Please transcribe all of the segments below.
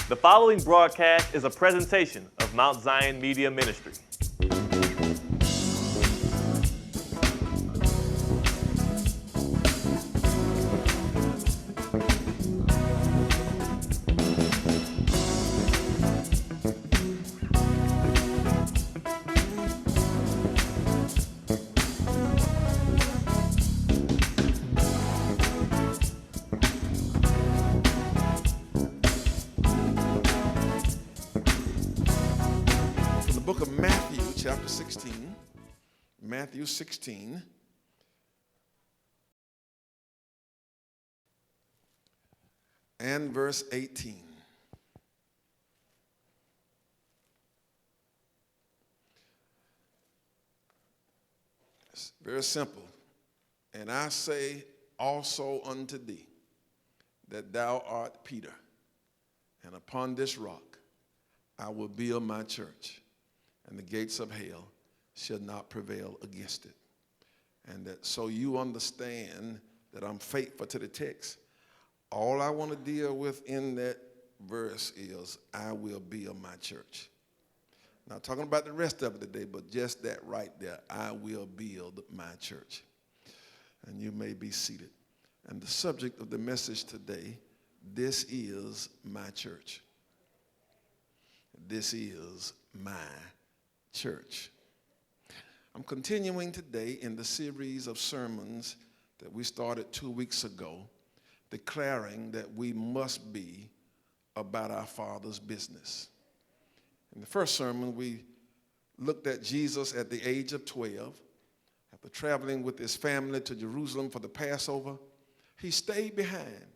The following broadcast is a presentation of Mount Zion Media Ministry. Book of Matthew, chapter 16, Matthew 16, and verse 18. It's very simple. And I say also unto thee that thou art Peter, and upon this rock I will build my church, and the gates of hell shall not prevail against it. And that so you understand that I'm faithful to the text. All I want to deal with in that verse is I will build my church. Not talking about the rest of it today, but just that right there, I will build my church. And you may be seated. And the subject of the message today, this is my church. This is my church. I'm continuing today in the series of sermons that we started 2 weeks ago, declaring that we must be about our Father's business. In the first sermon, we looked at Jesus at the age of 12. After traveling with his family to Jerusalem for the Passover, he stayed behind.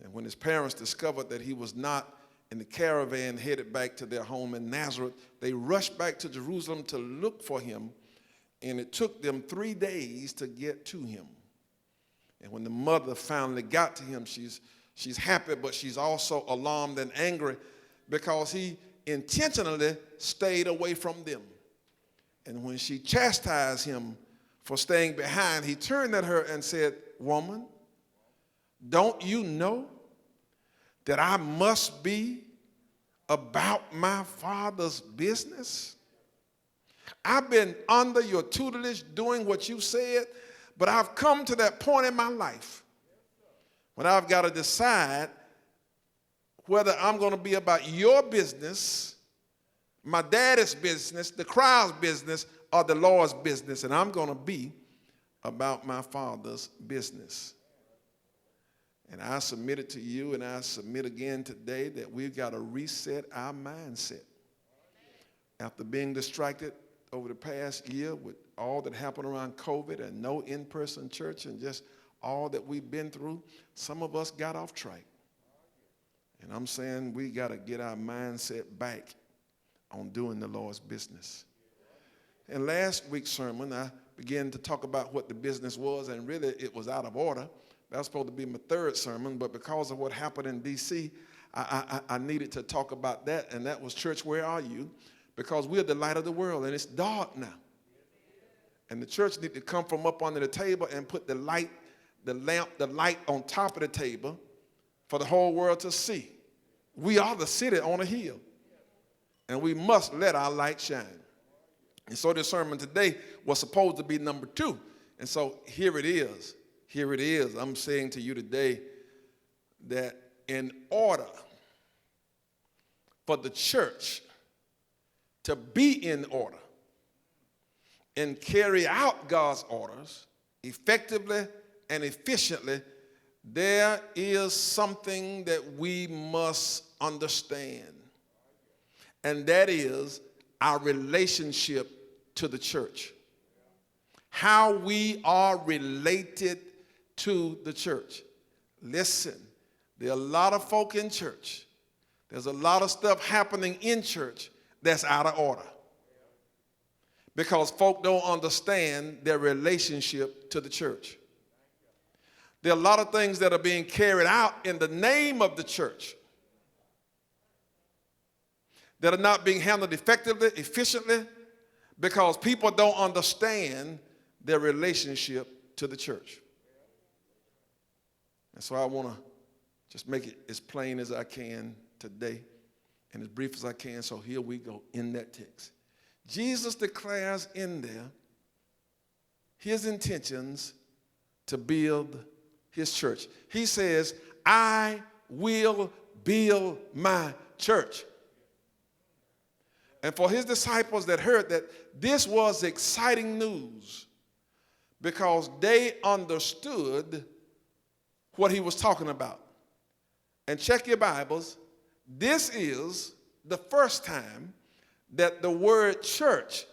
And when his parents discovered that he was not in the caravan headed back to their home in Nazareth, they rushed back to Jerusalem to look for him, and it took them 3 days to get to him. And when the mother finally got to him, she's happy, but she's also alarmed and angry because he intentionally stayed away from them. And when she chastised him for staying behind, he turned at her and said, "Woman, don't you know that I must be about my Father's business? I've been under your tutelage doing what you said, but I've come to that point in my life when I've got to decide whether I'm going to be about your business, my daddy's business, the crowd's business, or the Lord's business, and I'm going to be about my Father's business." And I submitted to you, and I submit again today that we've got to reset our mindset. After being distracted over the past year with all that happened around COVID and no in-person church and just all that we've been through, some of us got off track. And I'm saying we got to get our mindset back on doing the Lord's business. In last week's sermon, I began to talk about what the business was, and really it was out of order. That was supposed to be my third sermon, but because of what happened in D.C., I needed to talk about that, and that was, church, where are you? Because we're the light of the world, and it's dark now. And the church need to come from up under the table and put the light on top of the table for the whole world to see. We are the city on a hill, and we must let our light shine. And so this sermon today was supposed to be number 2, and so here it is. Here it is. I'm saying to you today that in order for the church to be in order and carry out God's orders effectively and efficiently, there is something that we must understand, and that is our relationship to the church. How we are related to the church. Listen, there are a lot of folk in church. There's a lot of stuff happening in church that's out of order because folk don't understand their relationship to the church. There are a lot of things that are being carried out in the name of the church that are not being handled effectively, efficiently, because people don't understand their relationship to the church. And so I want to Just make it as plain as I can today and as brief as I can. So here we go in that text. Jesus declares in there his intentions to build his church. He says, I will build my church. And for his disciples that heard that, this was exciting news because they understood what he was talking about. And check your Bibles. This is the first time that the word church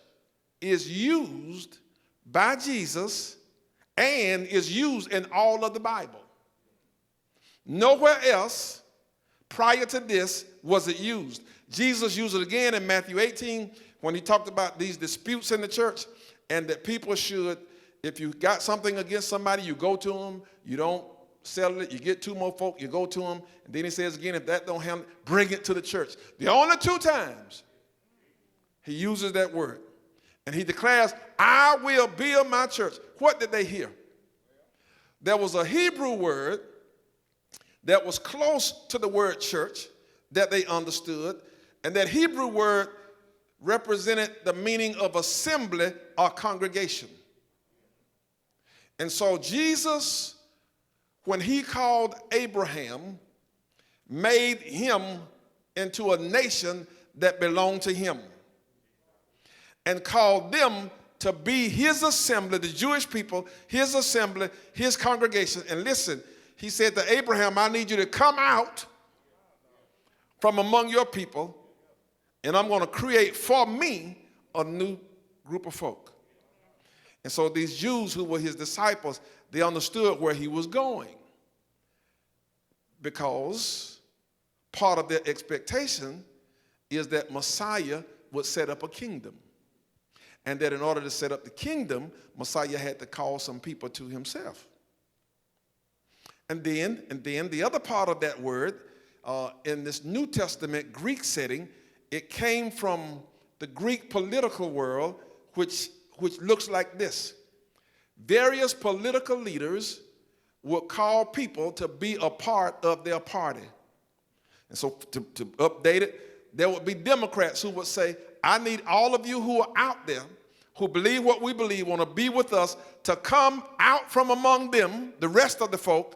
is used by Jesus and is used in all of the Bible. Nowhere else prior to this was it used. Jesus used it again in Matthew 18 when he talked about these disputes in the church and that people should, if you got something against somebody, you go to them, you don't settle it, you get two more folk, you go to them, and then he says again, if that don't handle it, bring it to the church. The only two times he uses that word. And he declares, I will build my church. What did they hear? There was a Hebrew word that was close to the word church that they understood. And that Hebrew word represented the meaning of assembly or congregation. And so Jesus, when he called Abraham, made him into a nation that belonged to him. And called them to be his assembly, the Jewish people, his assembly, his congregation. And listen, he said to Abraham, I need you to come out from among your people, and I'm going to create for me a new group of folk. And so these Jews who were his disciples, they understood where he was going. Because part of their expectation is that Messiah would set up a kingdom. And that in order to set up the kingdom, Messiah had to call some people to himself. And then the other part of that word, in this New Testament Greek setting, it came from the Greek political world, which looks like this. Various political leaders would call people to be a part of their party. And so to update it, there would be Democrats who would say, I need all of you who are out there, who believe what we believe, want to be with us, to come out from among them, the rest of the folk,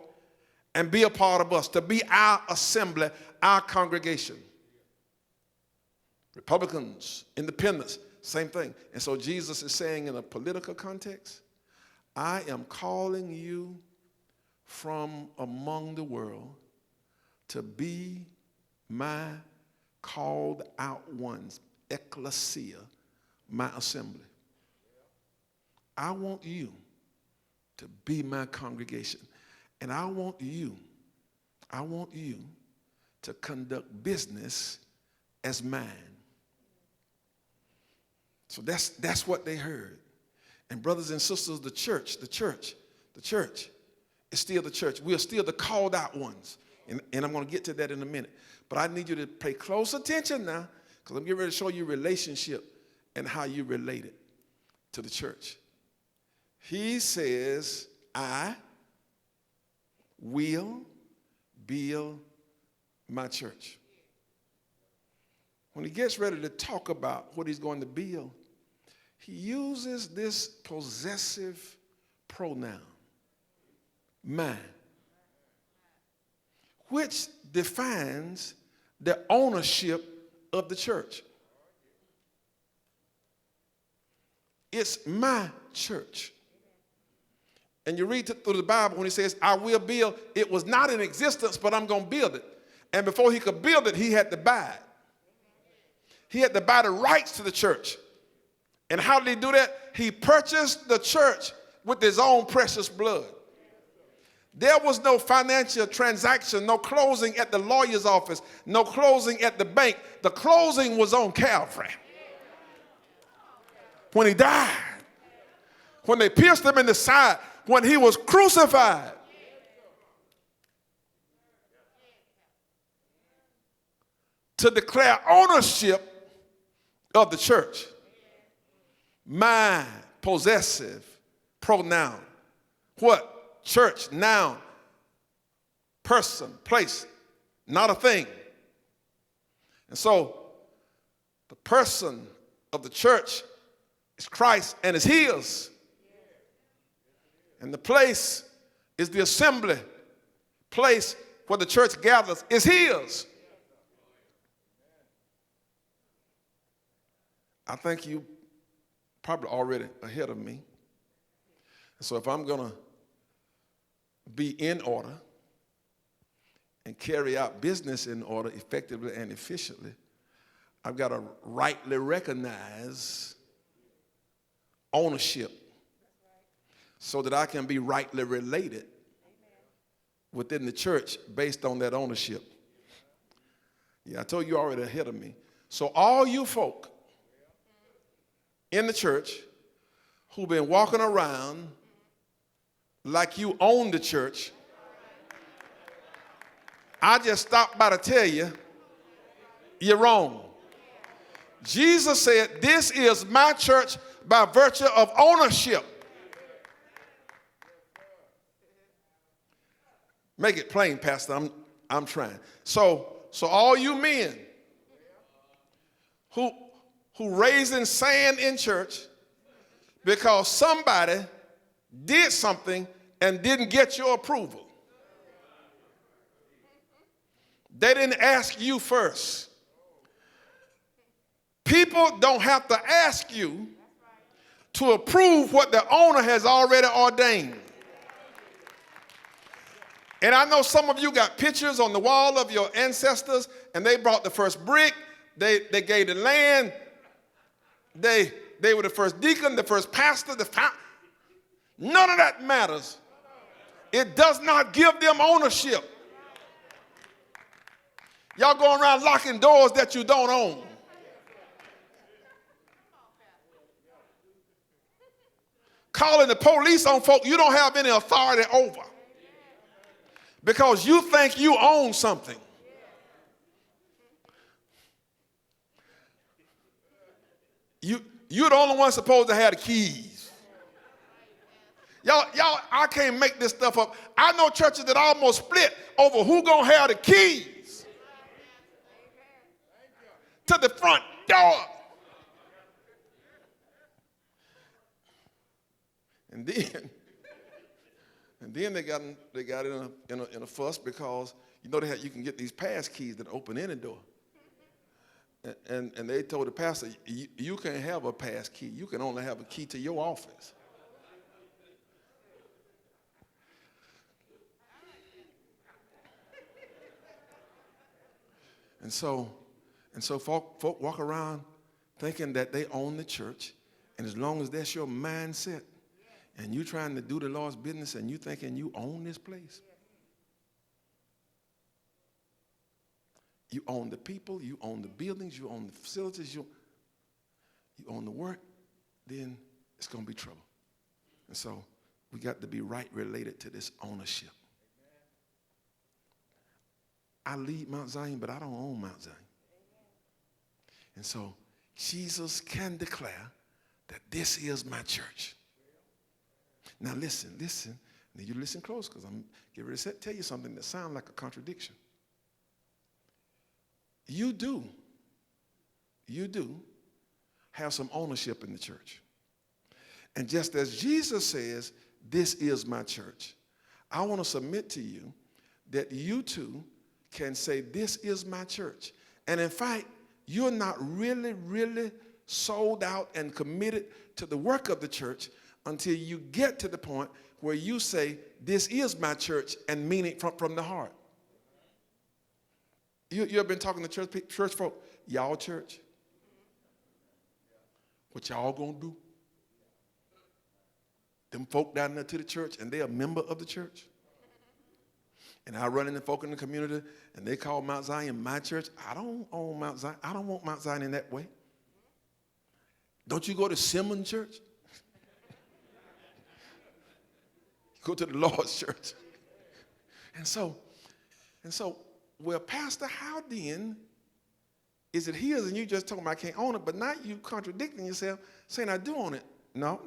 and be a part of us, to be our assembly, our congregation. Republicans, independents, same thing. And so Jesus is saying in a political context, I am calling you from among the world to be my called out ones, ecclesia, my assembly. I want you to be my congregation. And I want you to conduct business as mine. So that's what they heard. And brothers and sisters, the church is still the church. We are still the called out ones. And I'm going to get to that in a minute. But I need you to pay close attention now, because I'm getting ready to show you relationship and how you relate it to the church. He says, I will build my church. When he gets ready to talk about what he's going to build, he uses this possessive pronoun, mine, which defines the ownership of the church. It's my church. And you read through the Bible when he says, I will build, it was not in existence, but I'm going to build it. And before he could build it, he had to buy it. He had to buy the rights to the church. And how did he do that? He purchased the church with his own precious blood. There was no financial transaction, no closing at the lawyer's office, no closing at the bank. The closing was on Calvary. When he died, when they pierced him in the side, when he was crucified. To declare ownership of the church. My possessive pronoun. What? Church, noun. person, place, not a thing. And so the person of the church is Christ and is his. And the place is the assembly place where the church gathers is his. I think you probably already ahead of me. So if I'm going to be in order and carry out business in order effectively and efficiently, I've got to rightly recognize ownership so that I can be rightly related within the church based on that ownership. Yeah, I told you already ahead of me. So all you folk in the church who've been walking around like you own the church, I just stopped by to tell you, you're wrong. Jesus said, this is my church by virtue of ownership. Make it plain, Pastor. I'm trying. So all you men who raising sand in church because somebody did something and didn't get your approval. They didn't ask you first. People don't have to ask you to approve what the owner has already ordained. And I know some of you got pictures on the wall of your ancestors, and they brought the first brick, they gave the land, they were the first deacon, the first pastor, none of that matters. It does not give them ownership. Y'all going around locking doors that you don't own. Calling the police on folk you don't have any authority over because you think you own something. You're the only one supposed to have the keys. Y'all, I can't make this stuff up. I know churches that almost split over who gonna have the keys to the front door. And then they got in a fuss because you know you can get these pass keys that open any door. And they told the pastor, you can't have a pass key. You can only have a key to your office. And so folk walk around thinking that they own the church, and as long as that's your mindset, and you trying to do the Lord's business, and you thinking you own this place, you own the people, you own the buildings, you own the facilities, you own the work, then it's going to be trouble. And so we got to be right related to this ownership. I lead Mount Zion, but I don't own Mount Zion. And so Jesus can declare that this is my church. Now listen. Now you listen close because I'm getting ready to tell you something that sounds like a contradiction. You do have some ownership in the church. And just as Jesus says, this is my church, I want to submit to you that you too can say, this is my church. And in fact, you're not really sold out and committed to the work of the church until you get to the point where you say, this is my church, and mean it from the heart. You ever been talking to church folk? Y'all church? What y'all gonna do? Them folk down there to the church, and they're a member of the church. And I run into folk in the community, and they call Mount Zion my church. I don't own Mount Zion. I don't want Mount Zion in that way. Don't you go to Simmons church? Go to the Lord's church. And so, well, Pastor, how then is it his and you just told him I can't own it, but now you contradicting yourself saying I do own it? No.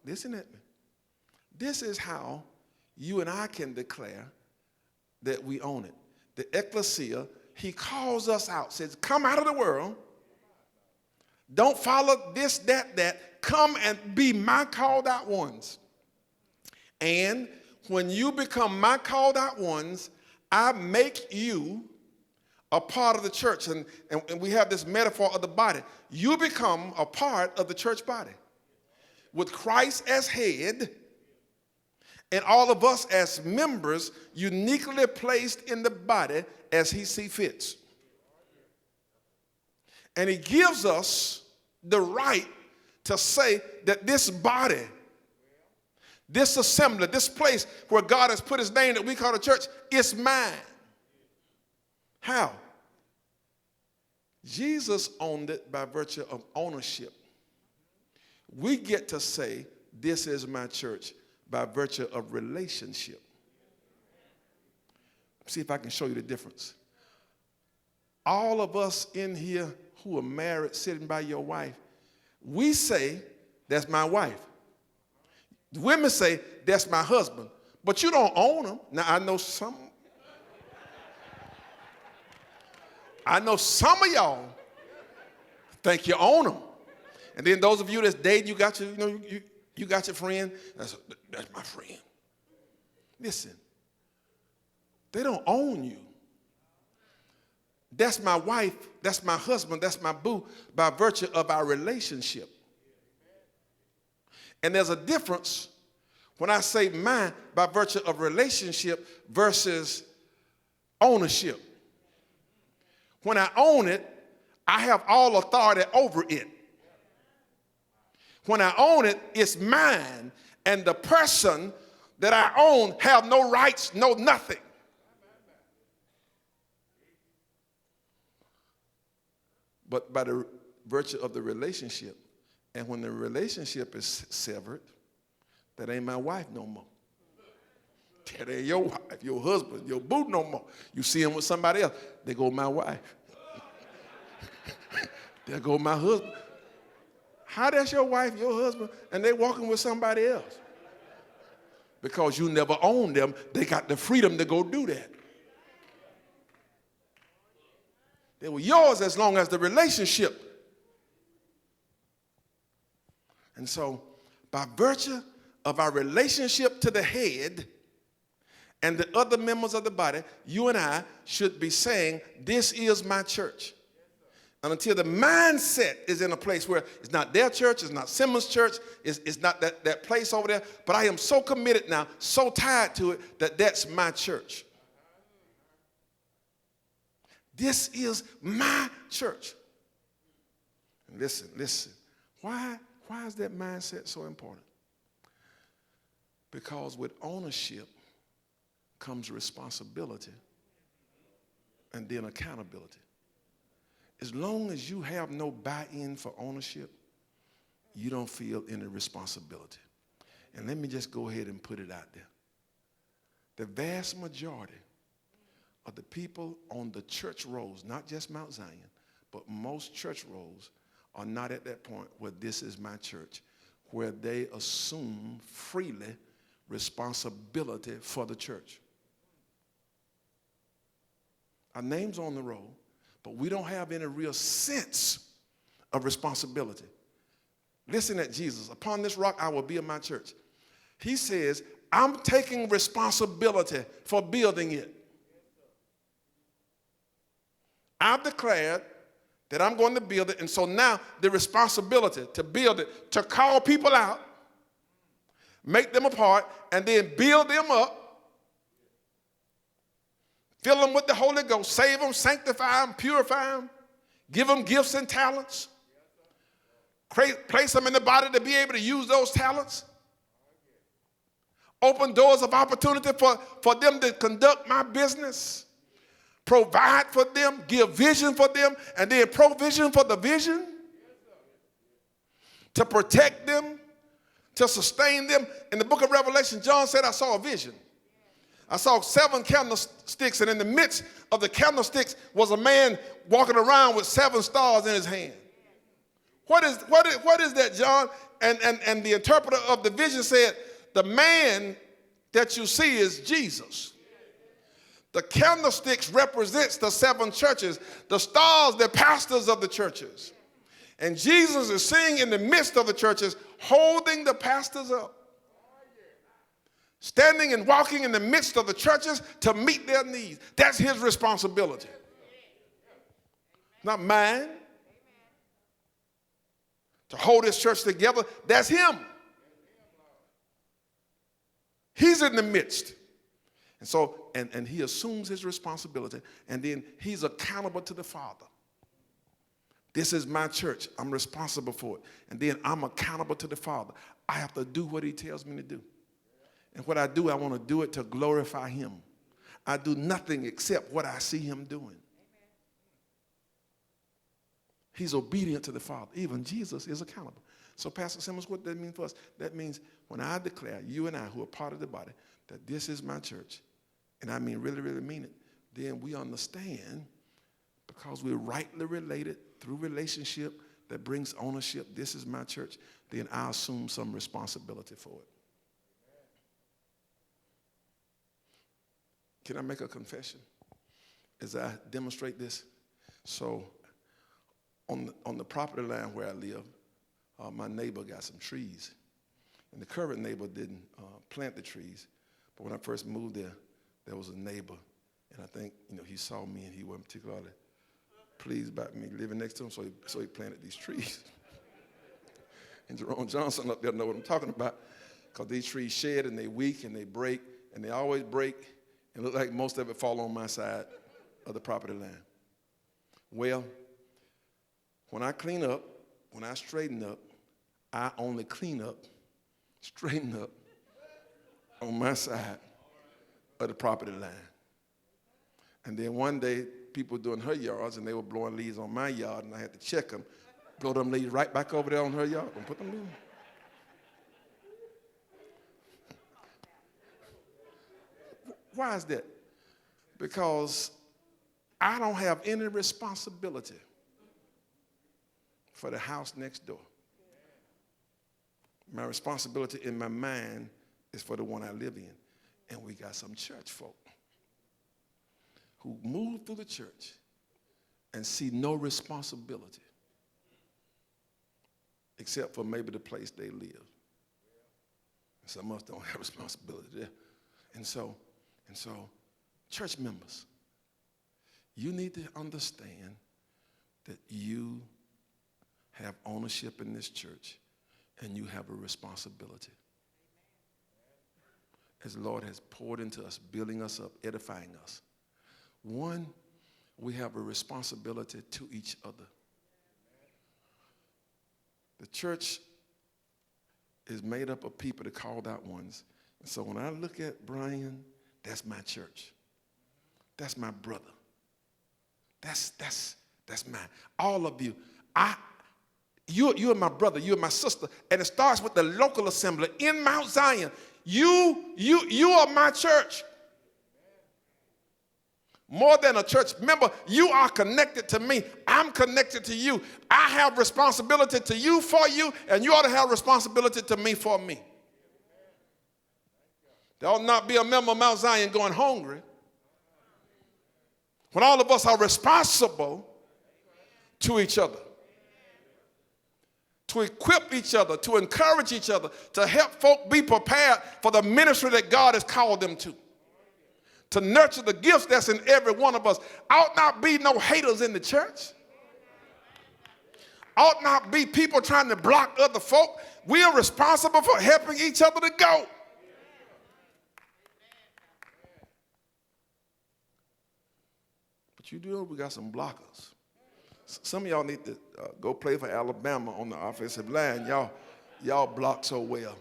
Listen at me. This is how you and I can declare that we own it. The ecclesia, he calls us out, says, come out of the world. Don't follow this, that. Come and be my called out ones. And when you become my called out ones, I make you a part of the church. And we have this metaphor of the body. You become a part of the church body. With Christ as head, and all of us as members uniquely placed in the body as he sees fits. And he gives us the right to say that this body, this assembly, this place where God has put his name that we call the church, is mine. How? Jesus owned it by virtue of ownership. We get to say, this is my church, by virtue of relationship. See if I can show you the difference. All of us in here who are married, sitting by your wife, we say, that's my wife. The women say, that's my husband. But you don't own them. Now, I know some of y'all think you own them. And then those of you that's dating, you got your friend. That's my friend. Listen, they don't own you. That's my wife, that's my husband, that's my boo, by virtue of our relationship. And there's a difference when I say mine by virtue of relationship versus ownership. When I own it, I have all authority over it. When I own it, it's mine, and the person that I own have no rights, no nothing. But by the virtue of the relationship, and when the relationship is severed, that ain't my wife no more. That ain't your wife, your husband, your boo no more. You see him with somebody else, they go my wife. There go my husband. How that's your wife, your husband, and they walking with somebody else? Because you never owned them, they got the freedom to go do that. They were yours as long as the relationship. And so, by virtue of our relationship to the head and the other members of the body, you and I should be saying, this is my church. And until the mindset is in a place where it's not their church, it's not Simmons' church, it's not that place over there, but I am so committed now, so tied to it, that that's my church. This is my church. And listen. Why is that mindset so important? Because with ownership comes responsibility and then accountability. As long as you have no buy-in for ownership, you don't feel any responsibility. And let me just go ahead and put it out there. The vast majority of the people on the church rolls, not just Mount Zion, but most church rolls are not at that point where this is my church, where they assume freely responsibility for the church. Our name's on the roll, but we don't have any real sense of responsibility. Listen at Jesus. Upon this rock I will build my church. He says, I'm taking responsibility for building it. I've declared that I'm going to build it, and so now the responsibility to build it, to call people out, make them a part, and then build them up, fill them with the Holy Ghost, save them, sanctify them, purify them, give them gifts and talents, place them in the body to be able to use those talents, open doors of opportunity for them to conduct my business, provide for them, give vision for them, and then provision for the vision, to protect them, to sustain them. In the book of Revelation, John said, I saw a vision. I saw 7 candlesticks, and in the midst of the candlesticks was a man walking around with 7 stars in his hand. What is that, John? And the interpreter of the vision said, the man that you see is Jesus. The candlesticks represents the 7 churches. The stars, the pastors of the churches. And Jesus is sitting in the midst of the churches, holding the pastors up. Standing and walking in the midst of the churches to meet their needs. That's his responsibility. Not mine. To hold his church together, that's him. He's in the midst. And so, and he assumes his responsibility, and then he's accountable to the Father. This is my church. I'm responsible for it. And then I'm accountable to the Father. I have to do what he tells me to do. And what I do, I want to do it to glorify him. I do nothing except what I see him doing. He's obedient to the Father. Even Jesus is accountable. So, Pastor Simmons, what does that mean for us? That means when I declare, you and I, who are part of the body, that this is my church, and I mean really, really mean it, then we understand, because we're rightly related through relationship that brings ownership, this is my church, then I assume some responsibility for it. Can I make a confession as I demonstrate this? So on the property line where I live, my neighbor got some trees. And the current neighbor didn't plant the trees. But when I first moved there, there was a neighbor. And I think, he saw me and he wasn't particularly pleased about me living next to him, so he planted these trees. And Jerome Johnson up there know what I'm talking about, because these trees shed and they weak and they break, and they always break, and look like most of it fall on my side of the property line. Well, when I clean up, when I straighten up, I only clean up, straighten up on my side of the property line. And then one day, people were doing her yards, and they were blowing leaves on my yard, and I had to check them, blow them leaves right back over there on her yard, and put them in. Why is that? Because I don't have any responsibility for the house next door. My responsibility in my mind is for the one I live in. And we got some church folk who move through the church and see no responsibility except for maybe the place they live. Some of us don't have responsibility there. And so, church members, you need to understand that you have ownership in this church and you have a responsibility. As the Lord has poured into us, building us up, edifying us. One, we have a responsibility to each other. The church is made up of people, the called out ones. And so when I look at Brian, that's my church. That's my brother. That's mine. All of you. You're my brother, you're my sister. And it starts with the local assembly in Mount Zion. You are my church. More than a church member, you are connected to me. I'm connected to you. I have responsibility to you for you, and you ought to have responsibility to me for me. There ought not be a member of Mount Zion going hungry when all of us are responsible to each other, to equip each other, to encourage each other, to help folk be prepared for the ministry that God has called them to nurture the gifts that's in every one of us. Ought not be no haters in the church. Ought not be people trying to block other folk. We are responsible for helping each other to go. But you do know we got some blockers. Some of y'all need to go play for Alabama on the offensive line. Y'all block so well.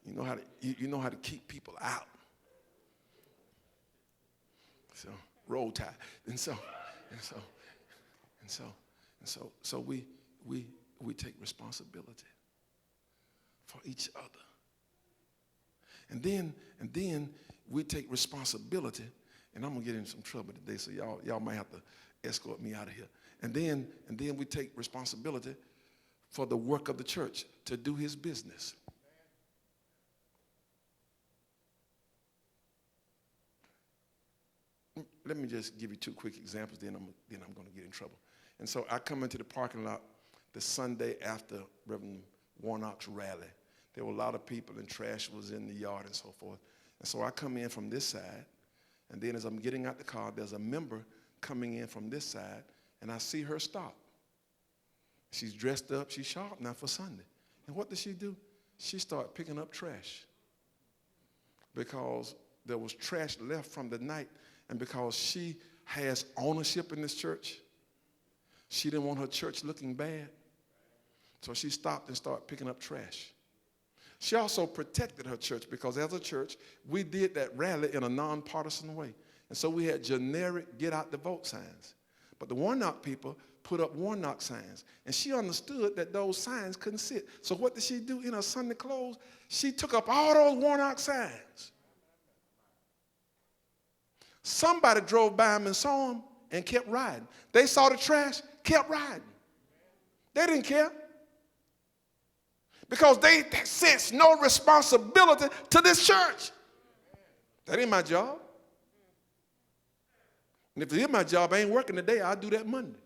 You know how to keep people out. So roll tide. And so we take responsibility for each other. And then we take responsibility, and I'm gonna get in some trouble today, so y'all might have to escort me out of here. And then we take responsibility for the work of the church to do his business. let me just give you two quick examples, then I'm going to get in trouble. And so I come into the parking lot the Sunday after Reverend Warnock's rally. There were a lot of people and trash was in the yard and so forth. And so I come in from this side, and then as I'm getting out the car, there's a member coming in from this side, and I see her stop. She's dressed up, she's sharp now for Sunday. And what does she do? She started picking up trash because there was trash left from the night, and because she has ownership in this church, she didn't want her church looking bad, so she stopped and started picking up trash. She also protected her church because as a church, we did that rally in a nonpartisan way. And so we had generic get out the vote signs. But the Warnock people put up Warnock signs. And she understood that those signs couldn't sit. So what did she do in her Sunday clothes? She took up all those Warnock signs. Somebody drove by them and saw them and kept riding. They saw the trash, kept riding. They didn't care. Because they sense no responsibility to this church. That ain't my job. And if it is my job, I ain't working today, I'll do that Monday.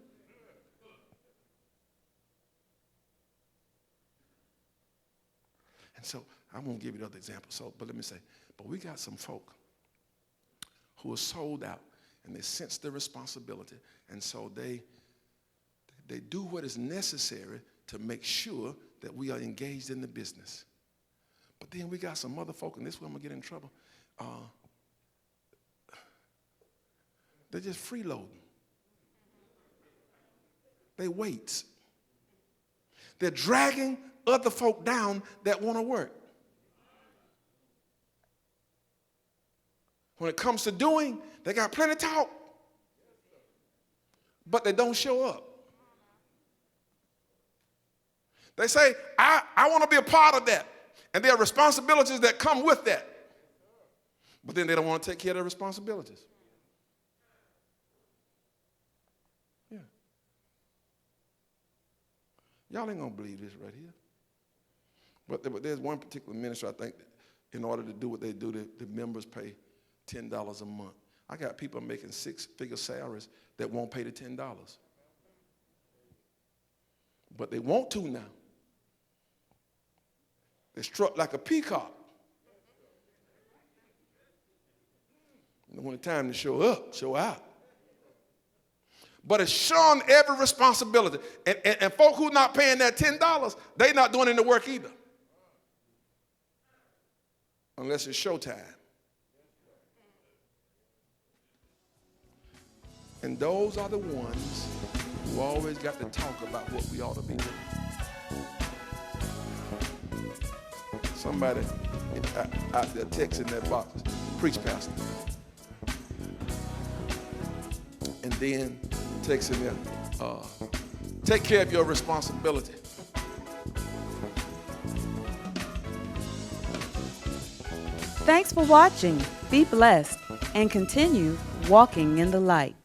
And so I won't give you the other examples, but let me say, but we got some folk who are sold out and they sense the responsibility, and so they do what is necessary to make sure that we are engaged in the business. But then we got some other folk, and this is where I'm going to get in trouble. They're just freeloading. They wait. They're dragging other folk down that want to work. When it comes to doing, they got plenty of talk, but they don't show up. They say, I want to be a part of that. And there are responsibilities that come with that. But then they don't want to take care of their responsibilities. Yeah. Y'all ain't going to believe this right here. But there's one particular ministry, I think, that in order to do what they do, the members pay $10 a month. I got people making six-figure salaries that won't pay the $10. But they want to now. They're struck like a peacock. And when it's time to show up, show out. But it's showing every responsibility. And folk who not paying that $10, they not doing any work either. Unless it's showtime. And those are the ones who always got to talk about what we ought to be doing. Somebody out there texting that box, preach, pastor. And then texting them, take care of your responsibility. Thanks for watching. Be blessed and continue walking in the light.